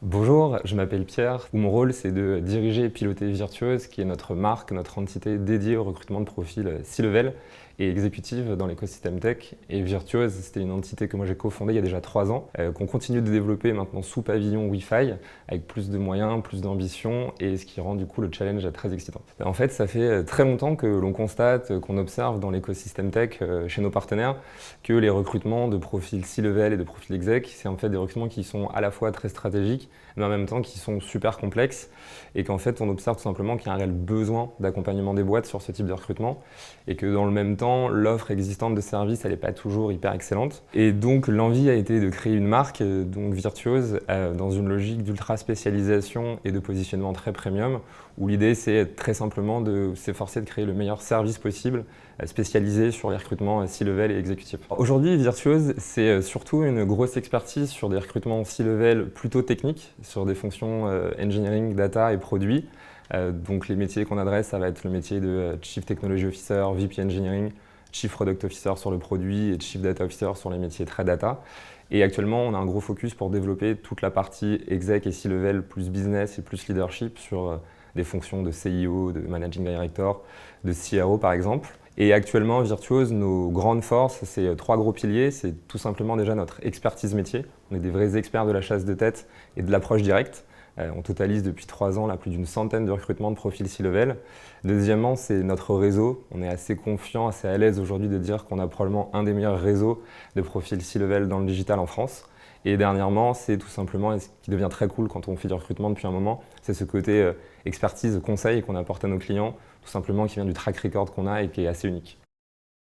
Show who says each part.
Speaker 1: Bonjour, je m'appelle Pierre. Mon rôle, c'est de diriger et piloter Virtuose, qui est notre marque, notre entité dédiée au recrutement de profils C-level et exécutifs dans l'écosystème tech. Et Virtuose, c'était une entité que moi j'ai cofondée il y a déjà 3 ans, qu'on continue de développer maintenant sous pavillon Wi-Fi, avec plus de moyens, plus d'ambition, et ce qui rend du coup le challenge très excitant. En fait, ça fait très longtemps que l'on constate, qu'on observe dans l'écosystème tech chez nos partenaires, que les recrutements de profils C-level et de profils exec, c'est en fait des recrutements qui sont à la fois très stratégiques, mais en même temps qui sont super complexes, et qu'en fait on observe tout simplement qu'il y a un réel besoin d'accompagnement des boîtes sur ce type de recrutement, et que dans le même temps, l'offre existante de services, elle n'est pas toujours hyper excellente. Et donc l'envie a été de créer une marque, donc Virtuose, dans une logique d'ultra spécialisation et de positionnement très premium, où l'idée c'est très simplement de s'efforcer de créer le meilleur service possible, spécialisé sur les recrutements C-level et exécutifs. Aujourd'hui, Virtuose, c'est surtout une grosse expertise sur des recrutements C-level plutôt techniques, sur des fonctions engineering, data et produits. Donc les métiers qu'on adresse, ça va être le métier de Chief Technology Officer, VP Engineering, Chief Product Officer sur le produit et Chief Data Officer sur les métiers très data. Et actuellement, on a un gros focus pour développer toute la partie exec et C-level plus business et plus leadership sur des fonctions de CIO, de Managing Director, de CRO par exemple. Et actuellement, Virtuose, nos grandes forces, c'est 3 gros piliers. C'est tout simplement déjà notre expertise métier. On est des vrais experts de la chasse de tête et de l'approche directe. On totalise depuis 3 ans là, plus d'une centaine de recrutements de profils C-level. Deuxièmement, c'est notre réseau. On est assez confiant, assez à l'aise aujourd'hui de dire qu'on a probablement un des meilleurs réseaux de profils C-level dans le digital en France. Et dernièrement, c'est tout simplement, et ce qui devient très cool quand on fait du recrutement depuis un moment, c'est ce côté expertise, conseil qu'on apporte à nos clients, tout simplement qui vient du track record qu'on a et qui est assez unique.